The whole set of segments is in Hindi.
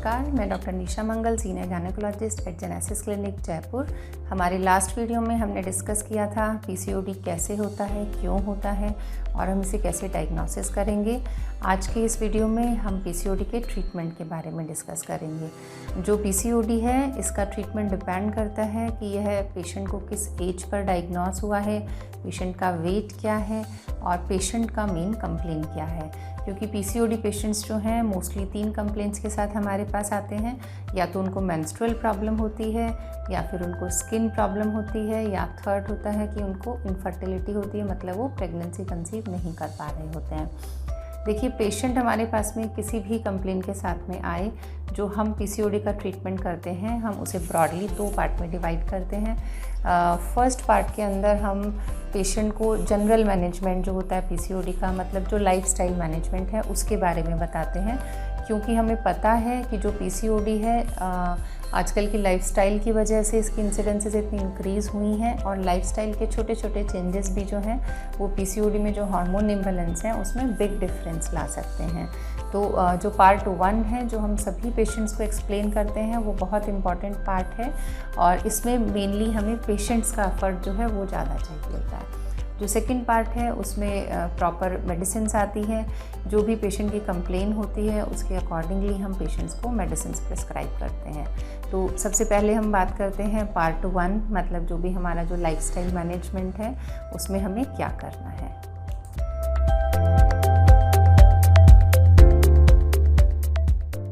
नमस्कार, मैं doctor Nisha Mangal, senior gynaecologist at Genesis clinic Jaipur. हमारे लास्ट वीडियो में हमने डिस्कस किया था पीसीओडी कैसे होता है, क्यों होता है और हम इसे कैसे डायग्नोसिस करेंगे। आज के इस वीडियो में हम पीसीओडी के ट्रीटमेंट के बारे में डिस्कस करेंगे। जो पीसीओडी है इसका ट्रीटमेंट डिपेंड करता है कि यह पेशेंट को किस एज पर डायग्नोस हुआ है, पेशेंट का वेट क्या है और पेशेंट का मेन कंप्लेन क्या है। क्योंकि पीसीओडी पेशेंट्स जो हैं मोस्टली 3 कंप्लेंट्स के साथ हमारे पास आते हैं। या तो उनको मेंस्ट्रुअल प्रॉब्लम होती है, या फिर उनको स्किन प्रॉब्लम होती है, या थर्ड होता है कि उनको इनफर्टिलिटी होती है, मतलब वो प्रेगनेंसी कंसीव नहीं कर पा रहे होते हैं। देखिए, पेशेंट हमारे पास में किसी भी कंप्लेन के साथ में आए, जो हम पीसीओडी का ट्रीटमेंट करते हैं हम उसे ब्रॉडली 2 पार्ट में डिवाइड करते हैं। फर्स्ट पार्ट के अंदर हम पेशेंट को जनरल मैनेजमेंट जो होता है पीसीओडी का, मतलब जो लाइफस्टाइल मैनेजमेंट है उसके बारे में बताते हैं। क्योंकि हमें पता है कि जो पीसीओडी है आजकल की लाइफस्टाइल की वजह से इसकी इंसिडेंसेस इतनी इंक्रीज़ हुई हैं, और लाइफस्टाइल के छोटे छोटे चेंजेस भी जो हैं वो पीसीओडी में जो हार्मोन इम्बैलेंस हैं उसमें बिग डिफरेंस ला सकते हैं। तो जो पार्ट 1 है जो हम सभी पेशेंट्स को एक्सप्लेन करते हैं वो बहुत इम्पॉर्टेंट पार्ट है, और इसमें मेनली हमें पेशेंट्स का एफर्ट जो है वो ज़्यादा चाहिए होता है। जो सेकंड पार्ट है उसमें प्रॉपर मेडिसिन्स आती हैं। जो भी पेशेंट की कंप्लेन होती है उसके अकॉर्डिंगली हम पेशेंट्स को मेडिसिन्स प्रिस्क्राइब करते हैं। तो सबसे पहले हम बात करते हैं पार्ट 1, मतलब जो भी हमारा जो लाइफस्टाइल मैनेजमेंट है उसमें हमें क्या करना है।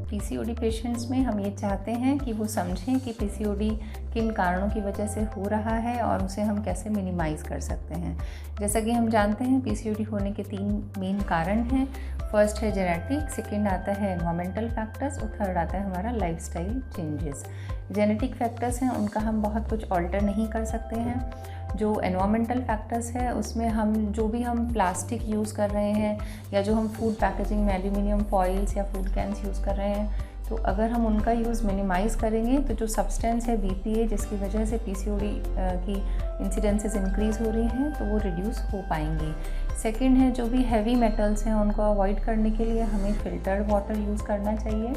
पीसीओडी पेशेंट्स में हम ये चाहते हैं कि वो समझें कि पीसीओडी किन कारणों की वजह से हो रहा है और उसे हम कैसे मिनिमाइज़ कर सकते हैं। जैसा कि हम जानते हैं पीसीओडी होने के 3 मेन कारण हैं। फर्स्ट है जेनेटिक, सेकंड आता है एनवायरमेंटल फैक्टर्स और थर्ड आता है हमारा लाइफस्टाइल चेंजेस। जेनेटिक फैक्टर्स हैं उनका हम बहुत कुछ ऑल्टर नहीं कर सकते हैं। जो एनवायरमेंटल फैक्टर्स है उसमें हम जो भी हम प्लास्टिक यूज़ कर रहे हैं, या जो हम फूड पैकेजिंग में एल्यूमिनियम फॉइल्स या फूड कैंस यूज़ कर रहे हैं, तो अगर हम उनका यूज़ मिनिमाइज़ करेंगे तो जो सब्सटेंस है बीपीए जिसकी वजह से पीसीओडी की इंसिडेंसेस इंक्रीज़ हो रही हैं तो वो रिड्यूस हो पाएंगी। सेकंड है जो भी हैवी मेटल्स हैं उनको अवॉइड करने के लिए हमें फ़िल्टर्ड वाटर यूज़ करना चाहिए,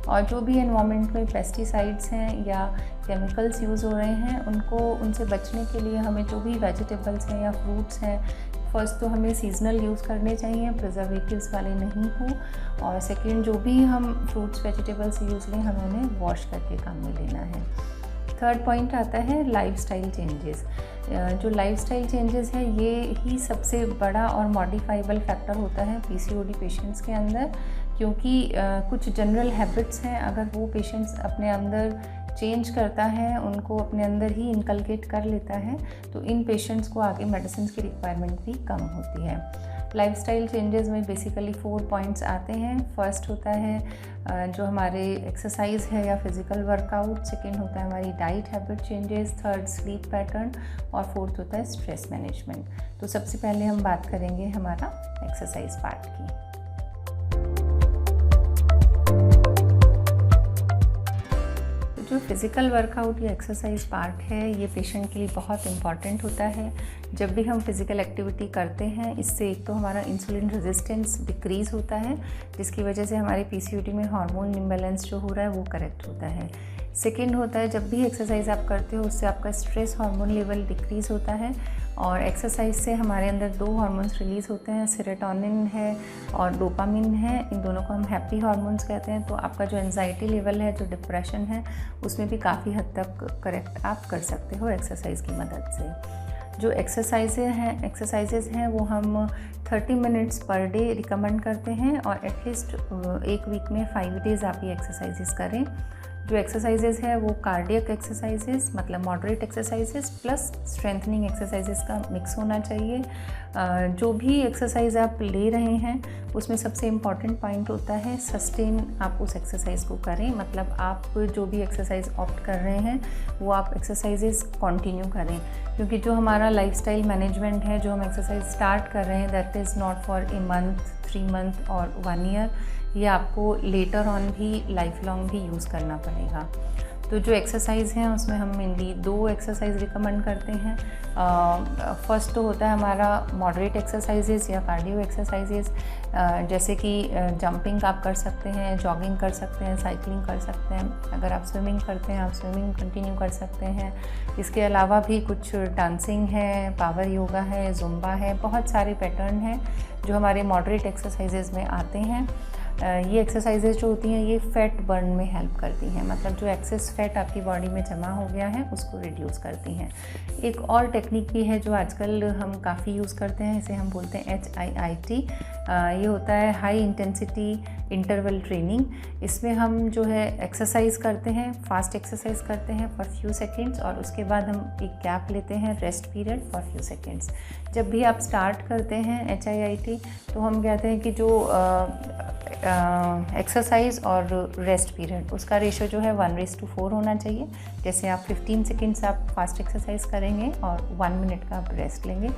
और जो भी एनवायरनमेंट में पेस्टिसाइड्स हैं या केमिकल्स यूज़ हो रहे हैं उनसे बचने के लिए हमें जो भी वेजिटेबल्स हैं या फ्रूट्स हैं, फर्स्ट तो हमें सीजनल यूज़ करने चाहिए, प्रिजर्वेटिव्स वाले नहीं हो, और सेकंड जो भी हम फ्रूट्स वेजिटेबल्स यूज़ लें हमें उन्हें वॉश करके काम में लेना है। थर्ड पॉइंट आता है लाइफस्टाइल चेंजेस। जो लाइफस्टाइल चेंजेस है ये ही सबसे बड़ा और मॉडिफाइबल फैक्टर होता है पीसीओडी पेशेंट्स के अंदर। क्योंकि कुछ जनरल हैबिट्स हैं, अगर वो पेशेंट्स अपने अंदर चेंज करता है, उनको अपने अंदर ही इनकलकेट कर लेता है, तो इन पेशेंट्स को आगे मेडिसिन की रिक्वायरमेंट भी कम होती है। लाइफस्टाइल चेंजेस में बेसिकली 4 पॉइंट्स आते हैं। फर्स्ट होता है जो हमारे एक्सरसाइज है या फिज़िकल वर्कआउट, सेकंड होता है हमारी diet habit changes, third sleep pattern, और फोर्थ होता है स्ट्रेस मैनेजमेंट। तो सबसे पहले हम बात करेंगे हमारा एक्सरसाइज पार्ट की। जो फिज़िकल वर्कआउट या एक्सरसाइज पार्ट है ये पेशेंट के लिए बहुत इम्पॉर्टेंट होता है। जब भी हम फिज़िकल एक्टिविटी करते हैं इससे एक तो हमारा इंसुलिन रेजिस्टेंस डिक्रीज़ होता है, जिसकी वजह से हमारे पीसीओडी में हार्मोन इम्बैलेंस जो हो रहा है वो करेक्ट होता है। सेकंड होता है जब भी एक्सरसाइज आप करते हो उससे आपका स्ट्रेस हार्मोन लेवल डिक्रीज़ होता है, और एक्सरसाइज से हमारे अंदर 2 हार्मोन्स रिलीज़ होते हैं, सेरोटोनिन है और डोपामिन है। इन दोनों को हम हैप्पी हार्मोन्स कहते हैं। तो आपका जो एंजाइटी लेवल है, जो डिप्रेशन है, उसमें भी काफ़ी हद तक करेक्ट आप कर सकते हो एक्सरसाइज की मदद से। जो एक्सरसाइजेज़ हैं वो हम 30 मिनट्स पर डे रिकमेंड करते हैं, और एटलीस्ट एक वीक में 5 डेज़ आप ये एक्सरसाइजेज़ करें। जो एक्सरसाइजेज़ है वो कार्डियक एक्सरसाइजेज़, मतलब moderate exercises plus strengthening exercises का मिक्स होना चाहिए। जो भी एक्सरसाइज आप ले रहे हैं उसमें सबसे इम्पॉर्टेंट पॉइंट होता है सस्टेन आप उस एक्सरसाइज को करें, मतलब आप जो भी एक्सरसाइज ऑप्ट कर रहे हैं वो आप एक्सरसाइजेज़ कंटिन्यू करें। क्योंकि जो हमारा लाइफस्टाइल मैनेजमेंट है, जो हम एक्सरसाइज स्टार्ट कर रहे हैं, that is not for a month, 3 month और 1 ईयर। ये आपको लेटर ऑन भी लाइफ लॉन्ग भी यूज़ करना पड़ेगा। तो जो एक्सरसाइज हैं उसमें हम मेनली 2 एक्सरसाइज रिकमेंड करते हैं। फर्स्ट तो होता है हमारा मॉडरेट एक्सरसाइजेज या कार्डियो एक्सरसाइजेज, जैसे कि जंपिंग आप कर सकते हैं, जॉगिंग कर सकते हैं, साइकिलिंग कर सकते हैं। अगर आप स्विमिंग करते हैं आप स्विमिंग कंटिन्यू कर सकते हैं। इसके अलावा भी कुछ डांसिंग है, पावर योगा है, जुम्बा है, बहुत सारे पैटर्न हैं जो हमारे मॉडरेट एक्सरसाइजेज में आते हैं। ये एक्सरसाइजेज जो होती हैं ये फ़ैट बर्न में हेल्प करती हैं, मतलब जो एक्सेस फ़ैट आपकी बॉडी में जमा हो गया है उसको रिड्यूस करती हैं। एक और टेक्निक भी है जो आजकल हम काफ़ी यूज़ करते हैं, इसे हम बोलते हैं HIIT। ये होता है हाई इंटेंसिटी इंटरवल ट्रेनिंग। इसमें हम जो है एक्सरसाइज करते हैं, फास्ट एक्सरसाइज करते हैं फॉर फ्यू सेकेंड्स और उसके बाद हम एक गैप लेते हैं, rest period for few seconds. जब भी आप स्टार्ट करते हैं HIIT तो हम कहते हैं कि जो एक्सरसाइज और रेस्ट पीरियड उसका रेशो जो है 1:4 होना चाहिए। जैसे आप 15 सेकेंड्स आप फास्ट एक्सरसाइज करेंगे और 1 मिनट का आप रेस्ट लेंगे।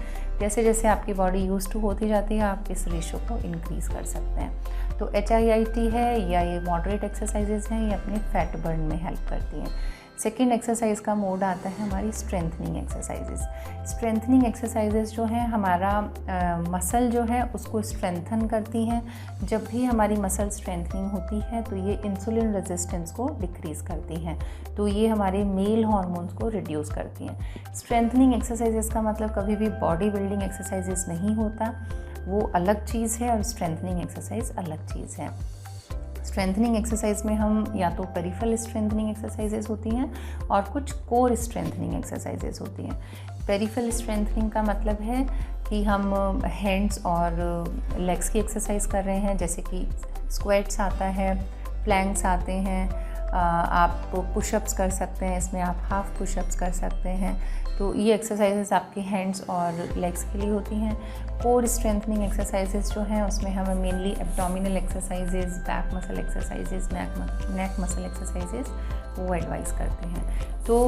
जैसे जैसे आपकी बॉडी यूज़ टू होती जाती है आप इस रेशो को इंक्रीज़ कर सकते हैं। तो HIIT है या ये मॉडरेट एक्सरसाइजेज हैं, ये अपने फैट बर्न में हेल्प करती हैं। सेकेंड एक्सरसाइज का मोड आता है हमारी स्ट्रेंथनिंग एक्सरसाइजेज। स्ट्रेंथनिंग एक्सरसाइजेज जो है हमारा मसल जो है उसको स्ट्रेंथन करती हैं। जब भी हमारी मसल स्ट्रेंथनिंग होती है तो ये इंसुलिन रेजिस्टेंस को डिक्रीज़ करती हैं, तो ये हमारे मेल हार्मोन्स को रिड्यूस करती हैं। स्ट्रेंथनिंग एक्सरसाइजेज का मतलब कभी भी बॉडी बिल्डिंग एक्सरसाइजेज नहीं होता, वो अलग चीज़ है और स्ट्रेंथनिंग एक्सरसाइज अलग चीज़ है। स्ट्रेंथनिंग एक्सरसाइज में हम या तो पेरिफेरल स्ट्रेंथनिंग एक्सरसाइजेज होती हैं और कुछ कोर स्ट्रेंथनिंग एक्सरसाइजेज होती हैं। पेरिफेरल स्ट्रेंथनिंग का मतलब है कि हम हैंड्स और लेग्स की एक्सरसाइज कर रहे हैं, जैसे कि स्क्वैट्स आता है, प्लैंक्स आते हैं, आप पुशअप्स कर सकते हैं, इसमें आप हाफ पुशअप्स कर सकते हैं। तो ये एक्सरसाइजेस आपके हैंड्स और लेग्स के लिए होती हैं। कोर स्ट्रेंथनिंग एक्सरसाइजेस जो हैं उसमें हमें mainly abdominal exercises, back muscle exercises, neck muscle exercises वो एडवाइस करते हैं। तो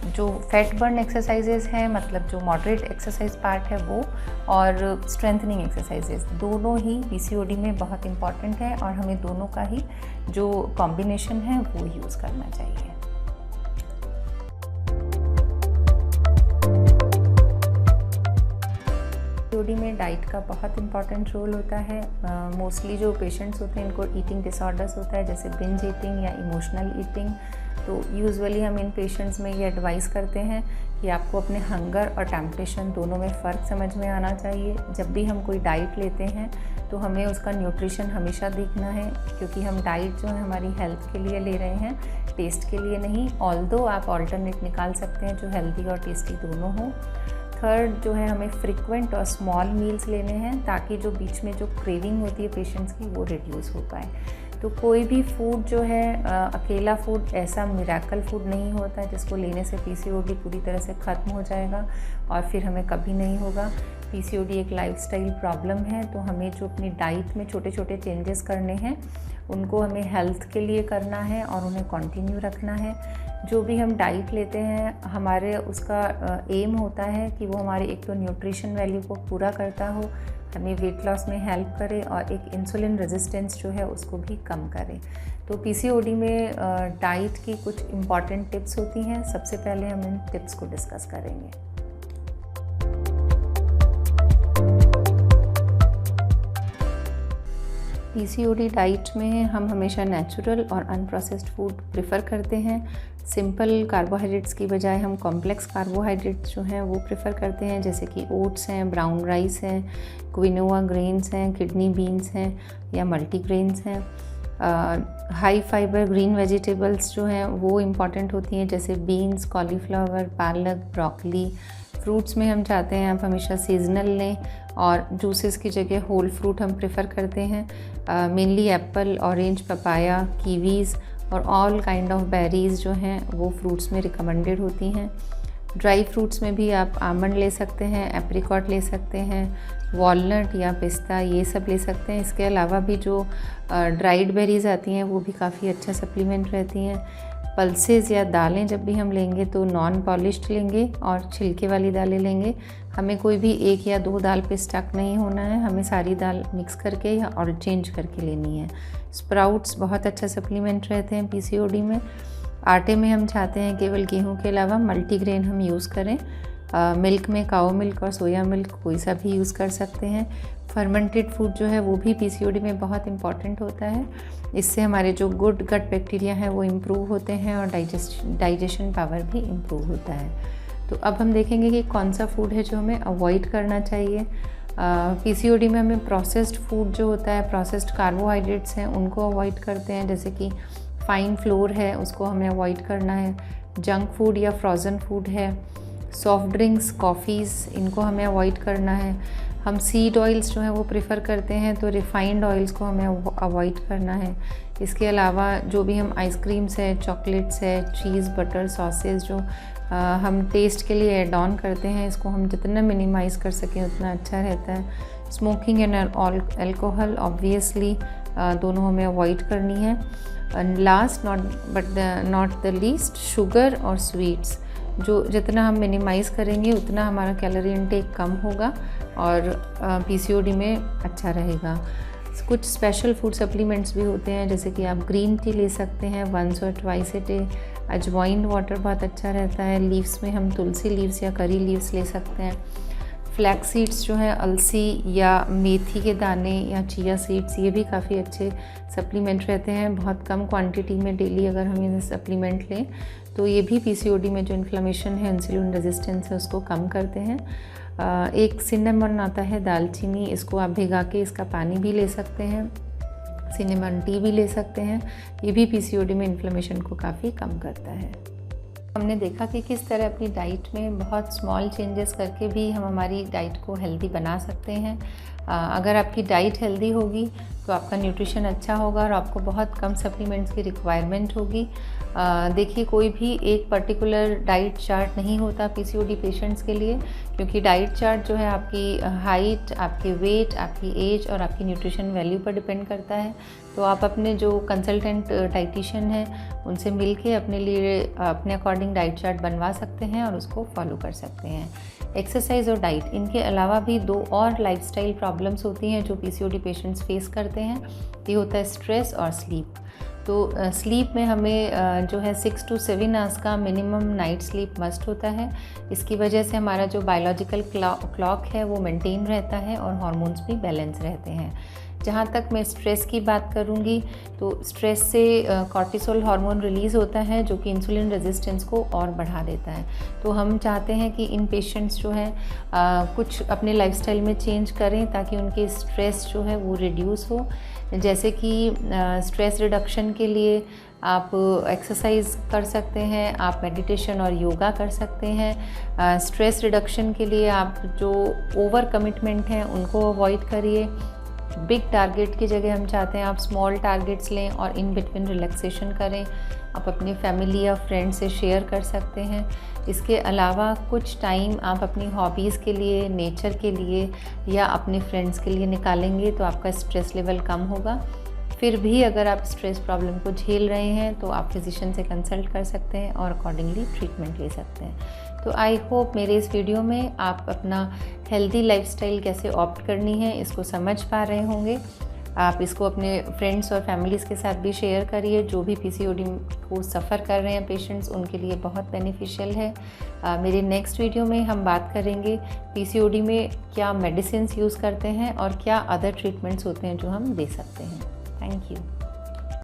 जो फैट बर्न एक्सरसाइजेस हैं, मतलब जो मॉडरेट एक्सरसाइज पार्ट है वो, और स्ट्रेंथनिंग एक्सरसाइजेस, दोनों ही PCOD में बहुत इम्पॉर्टेंट है और हमें दोनों का ही जो कॉम्बिनेशन है वो यूज़ करना चाहिए। PCOD में डाइट का बहुत इंपॉर्टेंट रोल होता है। मोस्टली जो पेशेंट्स होते हैं इनको ईटिंग डिसऑर्डर्स होता है, जैसे बिंज ईटिंग या इमोशनल ईटिंग। तो यूजुअली हम इन पेशेंट्स में ये एडवाइस करते हैं कि आपको अपने हंगर और टेम्पटेशन दोनों में फ़र्क समझ में आना चाहिए। जब भी हम कोई डाइट लेते हैं तो हमें उसका न्यूट्रिशन हमेशा देखना है, क्योंकि हम डाइट जो है हमारी हेल्थ के लिए ले रहे हैं, टेस्ट के लिए नहीं। ऑल्दो आप ऑल्टरनेट निकाल सकते हैं जो हेल्दी और टेस्टी दोनों हों। थर्ड जो है, हमें फ्रिक्वेंट और स्मॉल मील्स लेने हैं ताकि जो बीच में जो क्रेविंग होती है पेशेंट्स की वो रिड्यूस हो पाए। तो कोई भी फूड जो है अकेला फूड ऐसा मिरेकल फूड नहीं होता है जिसको लेने से PCOD पूरी तरह से ख़त्म हो जाएगा और फिर हमें कभी नहीं होगा। PCOD एक लाइफस्टाइल प्रॉब्लम है, तो हमें जो अपनी डाइट में छोटे छोटे चेंजेस करने हैं उनको हमें हेल्थ के लिए करना है और उन्हें कंटिन्यू रखना है। जो भी हम डाइट लेते हैं हमारे उसका एम होता है कि वो हमारे एक तो न्यूट्रिशन वैल्यू को पूरा करता हो, हमें वेट लॉस में हेल्प करे और एक इंसुलिन रेजिस्टेंस जो है उसको भी कम करे। तो PCOD में डाइट की कुछ इम्पॉर्टेंट टिप्स होती हैं। सबसे पहले हम इन टिप्स को डिस्कस करेंगे। PCOD डाइट में हम हमेशा नेचुरल और अनप्रोसेस्ड फूड प्रेफर करते हैं। सिंपल कार्बोहाइड्रेट्स की बजाय हम कॉम्प्लेक्स कार्बोहाइड्रेट्स जो हैं वो प्रेफर करते हैं, जैसे कि ओट्स हैं, ब्राउन राइस हैं, क्विनोआ ग्रेन्स हैं, किडनी बीन्स हैं या मल्टीग्रेन्स हैं। हाई फाइबर ग्रीन वेजिटेबल्स जो हैं वो इम्पॉर्टेंट होती हैं, जैसे बीन्स, कॉलीफ्लावर, पालक, ब्रोकली। फ्रूट्स में हम चाहते हैं आप हमेशा सीजनल लें और जूसेस की जगह होल फ्रूट हम प्रेफर करते हैं। Mainly Apple, orange, papaya, Kiwis और ऑल काइंड ऑफ बेरीज़ जो हैं वो फ्रूट्स में रिकमेंडेड होती हैं। ड्राई फ्रूट्स में भी आप आमंड ले सकते हैं, एप्रिकॉट ले सकते हैं, वॉलनट या पिस्ता ये सब ले सकते हैं। इसके अलावा भी जो ड्राइड बेरीज़ आती हैं वो भी काफ़ी अच्छा सप्लीमेंट रहती हैं। पल्सेस या दालें जब भी हम लेंगे तो नॉन पॉलिश्ड लेंगे और छिलके वाली दालें लेंगे। हमें कोई भी एक या दो दाल पे स्टक नहीं होना है, हमें सारी दाल मिक्स करके या और चेंज करके लेनी है। स्प्राउट्स बहुत अच्छा सप्लीमेंट रहते हैं PCOD में। आटे में हम चाहते हैं केवल गेहूं के अलावा मल्टीग्रेन हम यूज़ करें। मिल्क में काओ मिल्क और सोया मिल्क कोई सा भी यूज़ कर सकते हैं। फर्मेंटेड फूड जो है वो भी पीसीओडी में बहुत इम्पॉर्टेंट होता है। इससे हमारे जो गुड गट बैक्टीरिया हैं वो इम्प्रूव होते हैं और डाइजेशन पावर भी इम्प्रूव होता है। तो अब हम देखेंगे कि कौन सा फूड है जो हमें अवॉइड करना चाहिए। पीसीओडी में हमें प्रोसेस्ड फूड जो होता है, प्रोसेस्ड कार्बोहाइड्रेट्स हैं उनको अवॉइड करते हैं, जैसे कि फाइन फ्लोर है उसको हमें अवॉइड करना है। जंक फूड या फ्रोज़न फूड है, सॉफ्ट ड्रिंक्स, कॉफ़ीज़, इनको हमें अवॉइड करना है। हम सीड ऑयल्स जो हैं वो प्रेफर करते हैं, तो रिफ़ाइंड ऑयल्स को हमें अवॉइड करना है। इसके अलावा जो भी हम आइसक्रीम्स है, चॉकलेट्स है, चीज़, बटर, सॉसेस जो हम टेस्ट के लिए ऐड ऑन करते हैं, इसको हम जितना मिनिमाइज़ कर सकें उतना अच्छा रहता है। स्मोकिंग एंड अल्कोहल ऑब्वियसली दोनों हमें अवॉइड करनी है। And last not the least, sugar और स्वीट्स जो जितना हम मिनिमाइज़ करेंगे उतना हमारा कैलोरी इनटेक कम होगा और पीसीओडी में अच्छा रहेगा। कुछ स्पेशल फूड सप्लीमेंट्स भी होते हैं, जैसे कि आप ग्रीन टी ले सकते हैं वंस और ट्वाइस ए डे। अजवाइन वाटर बहुत अच्छा रहता है। लीव्स में हम तुलसी लीव्स या करी लीव्स ले सकते हैं। फ्लैक्स सीड्स जो हैं, अलसी या मेथी के दाने या चिया सीड्स, ये भी काफ़ी अच्छे सप्लीमेंट रहते हैं। बहुत कम क्वांटिटी में डेली अगर हम ये सप्लीमेंट लें तो ये भी पीसीओडी में जो इन्फ्लेमेशन है, इंसुलिन रेजिस्टेंस है, उसको कम करते हैं। एक सिनेमन आता है, दालचीनी, इसको आप भिगा के इसका पानी भी ले सकते हैं। सिनेमन टी भी ले सकते हैं। ये भी पीसीओडी में इन्फ्लेमेशन को काफ़ी कम करता है। हमने देखा कि किस तरह अपनी डाइट में बहुत स्मॉल चेंजेस करके भी हम हमारी डाइट को हेल्दी बना सकते हैं। अगर आपकी डाइट हेल्दी होगी तो आपका न्यूट्रिशन अच्छा होगा और आपको बहुत कम सप्लीमेंट्स की रिक्वायरमेंट होगी। देखिए, कोई भी एक पर्टिकुलर डाइट चार्ट नहीं होता पीसीओडी पेशेंट्स के लिए, क्योंकि डाइट चार्ट जो है आपकी हाइट, आपके वेट, आपकी एज और आपकी न्यूट्रिशन वैल्यू पर डिपेंड करता है। तो आप अपने जो कंसल्टेंट डाइटिशियन हैं उनसे मिलके अपने लिए अपने अकॉर्डिंग डाइट चार्ट बनवा सकते हैं और उसको फॉलो कर सकते हैं। एक्सरसाइज और डाइट, इनके अलावा भी 2 और लाइफस्टाइल प्रॉब्लम्स होती हैं जो पीसीओडी पेशेंट्स फेस करते हैं। ये होता है स्ट्रेस और स्लीप। तो स्लीप में हमें जो है 6 to 7 आवर्स का मिनिमम नाइट स्लीप मस्ट होता है। इसकी वजह से हमारा जो बायोलॉजिकल क्लॉक है वो मेंटेन रहता है और हार्मोन्स भी बैलेंस रहते हैं। जहाँ तक मैं स्ट्रेस की बात करूँगी तो स्ट्रेस से कॉर्टिसोल हार्मोन रिलीज़ होता है जो कि इंसुलिन रेजिस्टेंस को और बढ़ा देता है। तो हम चाहते हैं कि इन पेशेंट्स जो हैं कुछ अपने लाइफस्टाइल में चेंज करें ताकि उनकी स्ट्रेस जो है वो रिड्यूस हो। जैसे कि स्ट्रेस रिडक्शन के लिए आप एक्सरसाइज कर सकते हैं, आप मेडिटेशन और योगा कर सकते हैं। स्ट्रेस रिडक्शन के लिए आप जो ओवर कमिटमेंट हैं उनको अवॉइड करिए। बिग टारगेट की जगह हम चाहते हैं आप स्मॉल टारगेट्स लें और इन बिटवीन रिलैक्सेशन करें। आप अपनी फैमिली या फ्रेंड से शेयर कर सकते हैं। इसके अलावा कुछ टाइम आप अपनी हॉबीज़ के लिए, नेचर के लिए या अपने फ्रेंड्स के लिए निकालेंगे तो आपका स्ट्रेस लेवल कम होगा। फिर भी अगर आप स्ट्रेस प्रॉब्लम को झेल रहे हैं तो आप फिजिशियन से कंसल्ट कर सकते हैं और अकॉर्डिंगली ट्रीटमेंट ले सकते हैं। तो आई होप मेरे इस वीडियो में आप अपना हेल्दी लाइफस्टाइल कैसे ऑप्ट करनी है इसको समझ पा रहे होंगे। आप इसको अपने फ्रेंड्स और फैमिलीज़ के साथ भी शेयर करिए। जो भी पीसीओडी को सफ़र कर रहे हैं पेशेंट्स, उनके लिए बहुत बेनिफिशियल है। मेरे नेक्स्ट वीडियो में हम बात करेंगे पीसीओडी में क्या मेडिसिन्स यूज़ करते हैं और क्या अदर ट्रीटमेंट्स होते हैं जो हम दे सकते हैं। Thank you.